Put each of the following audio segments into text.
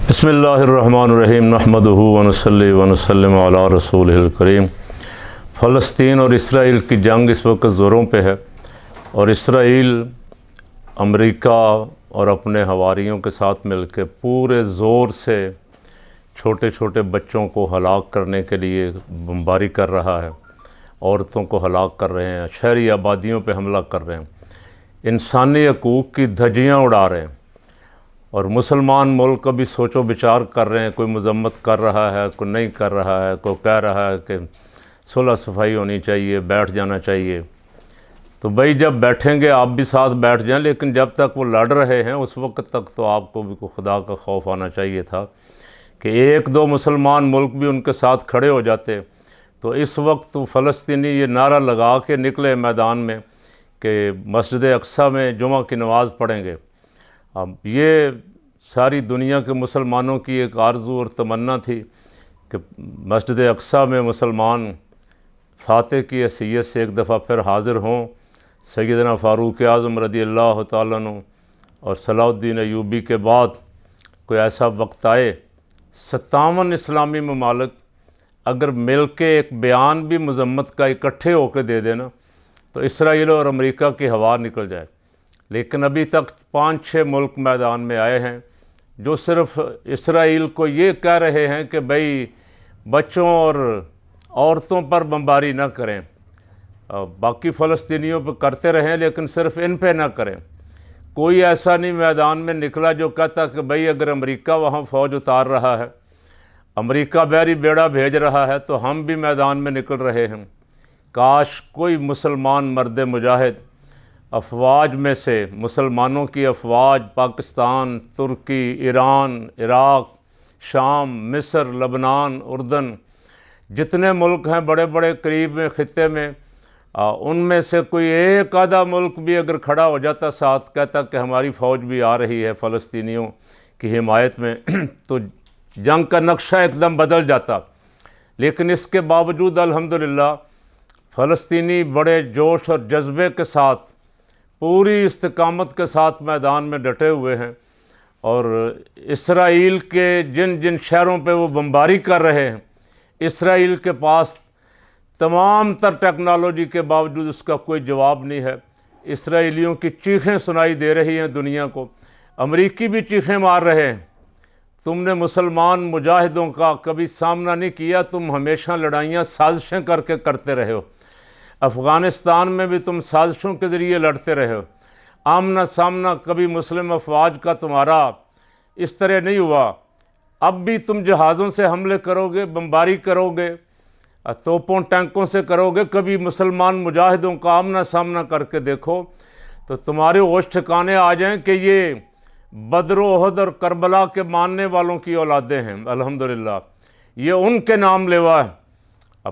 بسم اللہ الرحمن الرحیم نحمدہ ونصلی ونسلم علی رسولہ الکریم۔ فلسطین اور اسرائیل کی جنگ اس وقت زوروں پہ ہے، اور اسرائیل امریکہ اور اپنے حواریوں کے ساتھ مل کے پورے زور سے چھوٹے چھوٹے بچوں کو ہلاک کرنے کے لیے بمباری کر رہا ہے، عورتوں کو ہلاک کر رہے ہیں، شہری آبادیوں پہ حملہ کر رہے ہیں، انسانی حقوق کی دھجیاں اڑا رہے ہیں، اور مسلمان ملک کا بھی سوچ و بچار کر رہے ہیں۔ کوئی مذمت کر رہا ہے، کوئی نہیں کر رہا ہے، کوئی کہہ رہا ہے کہ صلح صفائی ہونی چاہیے، بیٹھ جانا چاہیے۔ تو بھائی جب بیٹھیں گے آپ بھی ساتھ بیٹھ جائیں، لیکن جب تک وہ لڑ رہے ہیں اس وقت تک تو آپ کو بھی خدا کا خوف آنا چاہیے تھا کہ ایک دو مسلمان ملک بھی ان کے ساتھ کھڑے ہو جاتے۔ تو اس وقت فلسطینی یہ نعرہ لگا کے نکلے میدان میں کہ مسجد اقصیٰ میں جمعہ کی نماز پڑھیں گے۔ اب یہ ساری دنیا کے مسلمانوں کی ایک آرزو اور تمنا تھی کہ مسجد اقصیٰ میں مسلمان فاتح کی حیثیت سے ایک دفعہ پھر حاضر ہوں، سیدنا فاروق اعظم رضی اللہ تعالیٰ عنہ اور صلاح الدین ایوبی کے بعد کوئی ایسا وقت آئے 57 اسلامی ممالک اگر مل کے ایک بیان بھی مذمت کا اکٹھے ہو کے دے دینا تو اسرائیل اور امریکہ کی ہوا نکل جائے۔ لیکن ابھی تک 5-6 ملک میدان میں آئے ہیں جو صرف اسرائیل کو یہ کہہ رہے ہیں کہ بھئی بچوں اور عورتوں پر بمباری نہ کریں، باقی فلسطینیوں پہ کرتے رہیں لیکن صرف ان پہ نہ کریں۔ کوئی ایسا نہیں میدان میں نکلا جو کہتا کہ بھئی اگر امریکہ وہاں فوج اتار رہا ہے، امریکہ بحری بیڑا بھیج رہا ہے تو ہم بھی میدان میں نکل رہے ہیں۔ کاش کوئی مسلمان مرد مجاہد افواج میں سے، مسلمانوں کی افواج پاکستان، ترکی، ایران، عراق، شام، مصر، لبنان، اردن، جتنے ملک ہیں بڑے بڑے قریب میں خطے میں، ان میں سے کوئی ایک آدھا ملک بھی اگر کھڑا ہو جاتا ساتھ، کہتا کہ ہماری فوج بھی آ رہی ہے فلسطینیوں کی حمایت میں، تو جنگ کا نقشہ ایک دم بدل جاتا۔ لیکن اس کے باوجود الحمدللہ فلسطینی بڑے جوش اور جذبے کے ساتھ، پوری استقامت کے ساتھ میدان میں ڈٹے ہوئے ہیں، اور اسرائیل کے جن جن شہروں پہ وہ بمباری کر رہے ہیں، اسرائیل کے پاس تمام تر ٹیکنالوجی کے باوجود اس کا کوئی جواب نہیں ہے۔ اسرائیلیوں کی چیخیں سنائی دے رہی ہیں دنیا کو، امریکی بھی چیخیں مار رہے ہیں، تم نے مسلمان مجاہدوں کا کبھی سامنا نہیں کیا، تم ہمیشہ لڑائیاں سازشیں کر کے کرتے رہے ہو، افغانستان میں بھی تم سازشوں کے ذریعے لڑتے رہے ہو، آمنا سامنا کبھی مسلم افواج کا تمہارا اس طرح نہیں ہوا، اب بھی تم جہازوں سے حملے کرو گے، بمباری کرو گے، توپوں ٹینکوں سے کرو گے، کبھی مسلمان مجاہدوں کا آمنا سامنا کر کے دیکھو تو تمہارے ہوش ٹھکانے آ جائیں کہ یہ بدر و احد اور کربلا کے ماننے والوں کی اولادیں ہیں۔ الحمدللہ یہ ان کے نام لیوا ہے۔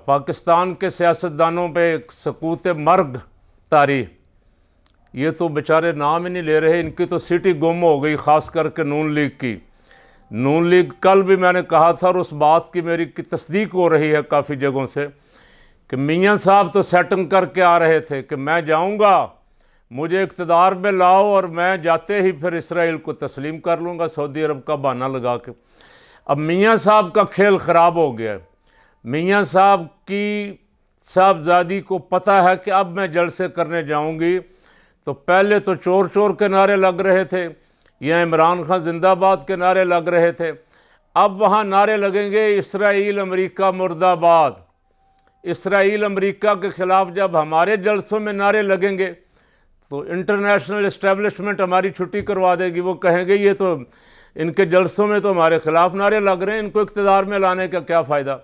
پاکستان کے سیاستدانوں پہ ایک سکوت مرگ طاری، یہ تو بیچارے نام ہی نہیں لے رہے، ان کی تو سیٹی گم ہو گئی، خاص کر کے نون لیگ کی۔ نون لیگ کل بھی میں نے کہا تھا اور اس بات کی میری تصدیق ہو رہی ہے کافی جگہوں سے کہ میاں صاحب تو سیٹنگ کر کے آ رہے تھے کہ میں جاؤں گا، مجھے اقتدار میں لاؤ اور میں جاتے ہی پھر اسرائیل کو تسلیم کر لوں گا سعودی عرب کا بہانہ لگا کے۔ اب میاں صاحب کا کھیل خراب ہو گیا ہے۔ میاں صاحب کی صاحبزادی کو پتہ ہے کہ اب میں جلسے کرنے جاؤں گی تو پہلے تو چور چور کے نعرے لگ رہے تھے یا عمران خان زندہ باد کے نعرے لگ رہے تھے، اب وہاں نعرے لگیں گے اسرائیل امریکہ مرد آباد۔ اسرائیل امریکہ کے خلاف جب ہمارے جلسوں میں نعرے لگیں گے تو انٹرنیشنل اسٹیبلشمنٹ ہماری چھٹی کروا دے گی، وہ کہیں گے یہ تو ان کے جلسوں میں تو ہمارے خلاف نعرے لگ رہے ہیں، ان کو اقتدار میں لانے کا کیا فائدہ۔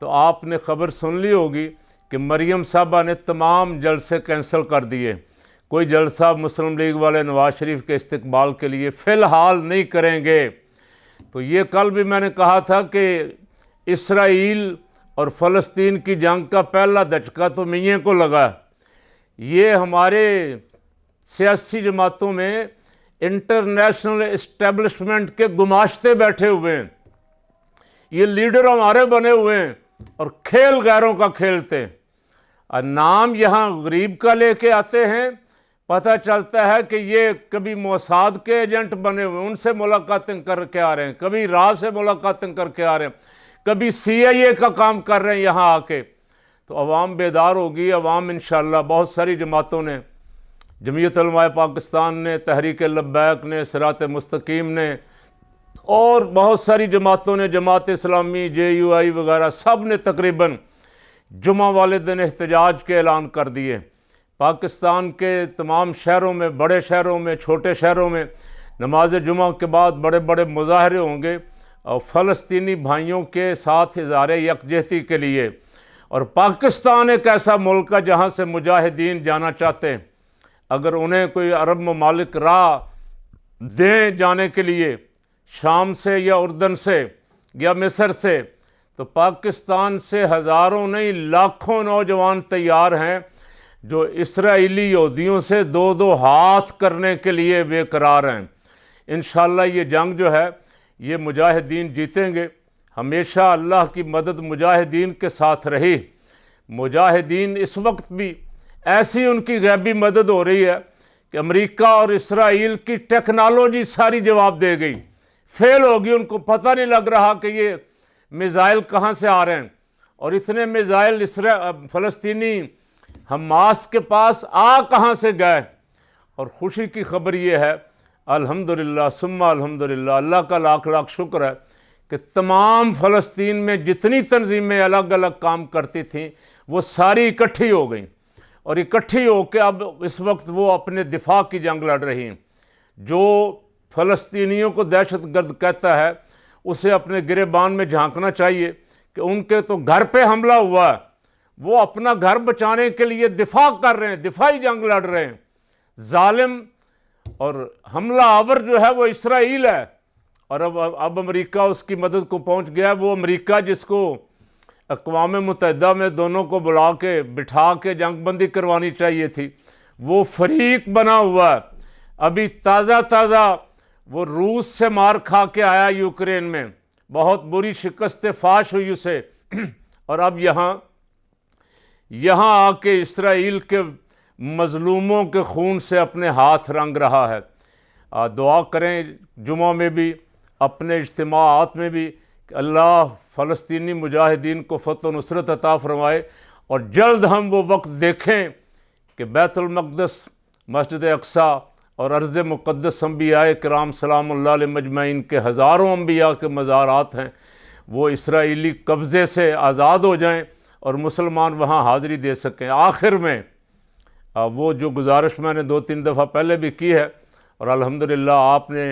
تو آپ نے خبر سن لی ہوگی کہ مریم صاحبہ نے تمام جلسے کینسل کر دیے، کوئی جلسہ مسلم لیگ والے نواز شریف کے استقبال کے لیے فی الحال نہیں کریں گے۔ تو یہ کل بھی میں نے کہا تھا کہ اسرائیل اور فلسطین کی جنگ کا پہلا دھچکا تو میاں کو لگا۔ یہ ہمارے سیاسی جماعتوں میں انٹرنیشنل اسٹیبلشمنٹ کے گماشتے بیٹھے ہوئے ہیں، یہ لیڈر ہمارے بنے ہوئے ہیں اور کھیل غیروں کا کھیلتے ہیں، نام یہاں غریب کا لے کے آتے ہیں، پتہ چلتا ہے کہ یہ کبھی موساد کے ایجنٹ بنے ہوئے، ان سے ملاقاتیں کر کے آ رہے ہیں، کبھی راہ سے ملاقاتیں کر کے آ رہے ہیں، کبھی CIA کا کام کر رہے ہیں یہاں آ کے۔ تو عوام بیدار ہوگی، عوام انشاءاللہ، بہت ساری جماعتوں نے، جمعیت علماء پاکستان نے، تحریک لبیک نے، صراط مستقیم نے، اور بہت ساری جماعتوں نے، جماعت اسلامی، JUI وغیرہ، سب نے تقریباً جمعہ والے دن احتجاج کے اعلان کر دیے۔ پاکستان کے تمام شہروں میں، بڑے شہروں میں، چھوٹے شہروں میں نماز جمعہ کے بعد بڑے بڑے مظاہرے ہوں گے، اور فلسطینی بھائیوں کے ساتھ اظہار یکجہتی کے لیے۔ اور پاکستان ایک ایسا ملک ہے جہاں سے مجاہدین جانا چاہتے ہیں، اگر انہیں کوئی عرب ممالک راہ دیں جانے کے لیے، شام سے یا اردن سے یا مصر سے، تو پاکستان سے ہزاروں نہیں لاکھوں نوجوان تیار ہیں جو اسرائیلی یہودیوں سے دو دو ہاتھ کرنے کے لیے بے قرار ہیں۔ انشاءاللہ یہ جنگ جو ہے یہ مجاہدین جیتیں گے۔ ہمیشہ اللہ کی مدد مجاہدین کے ساتھ رہی۔ مجاہدین اس وقت بھی ایسی ان کی غیبی مدد ہو رہی ہے کہ امریکہ اور اسرائیل کی ٹیکنالوجی ساری جواب دے گئی، فیل ہوگی، ان کو پتہ نہیں لگ رہا کہ یہ میزائل کہاں سے آ رہے ہیں، اور اتنے میزائل فلسطینی حماس کے پاس کہاں سے گئے۔ اور خوشی کی خبر یہ ہے، الحمدللہ ثم الحمدللہ، اللہ کا لاکھ لاکھ شکر ہے کہ تمام فلسطین میں جتنی تنظیمیں الگ الگ کام کرتی تھیں وہ ساری اکٹھی ہو گئیں، اور اکٹھی ہو کے اب اس وقت وہ اپنے دفاع کی جنگ لڑ رہی ہیں۔ جو فلسطینیوں کو دہشت گرد کہتا ہے اسے اپنے گریبان میں جھانکنا چاہیے کہ ان کے تو گھر پہ حملہ ہوا ہے، وہ اپنا گھر بچانے کے لیے دفاع کر رہے ہیں، دفاعی جنگ لڑ رہے ہیں۔ ظالم اور حملہ آور جو ہے وہ اسرائیل ہے، اور اب امریکہ اس کی مدد کو پہنچ گیا ہے۔ وہ امریکہ جس کو اقوام متحدہ میں دونوں کو بلا کے بٹھا کے جنگ بندی کروانی چاہیے تھی، وہ فریق بنا ہوا ہے۔ ابھی تازہ وہ روس سے مار کھا کے آیا یوکرین میں، بہت بری شکست فاش ہوئی اسے، اور اب یہاں آ کے اسرائیل کے مظلوموں کے خون سے اپنے ہاتھ رنگ رہا ہے۔ دعا کریں جمعہ میں بھی، اپنے اجتماعات میں بھی، کہ اللہ فلسطینی مجاہدین کو فتح و نصرت عطا فرمائے، اور جلد ہم وہ وقت دیکھیں کہ بیت المقدس، مسجد اقصیٰ اور ارض مقدس انبیاء کرام سلام اللہ علیہ مجمعین کے ہزاروں انبیاء کے مزارات ہیں، وہ اسرائیلی قبضے سے آزاد ہو جائیں اور مسلمان وہاں حاضری دے سکیں۔ آخر میں وہ جو گزارش میں نے 2-3 دفعہ پہلے بھی کی ہے، اور الحمدللہ آپ نے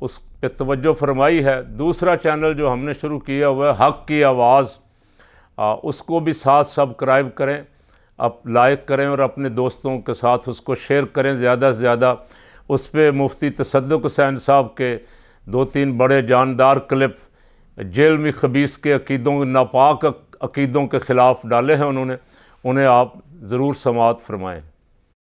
اس پہ توجہ فرمائی ہے، دوسرا چینل جو ہم نے شروع کیا ہوا ہے حق کی آواز، اس کو بھی ساتھ سبسکرائب کریں، لائک کریں، اور اپنے دوستوں کے ساتھ اس کو شیئر کریں زیادہ سے زیادہ۔ اس پہ مفتی تصدق حسین صاحب کے 2-3 بڑے جاندار کلپ جیل میں خبیث کے عقیدوں، ناپاک عقیدوں کے خلاف ڈالے ہیں انہوں نے، انہیں آپ ضرور سماعت فرمائیں۔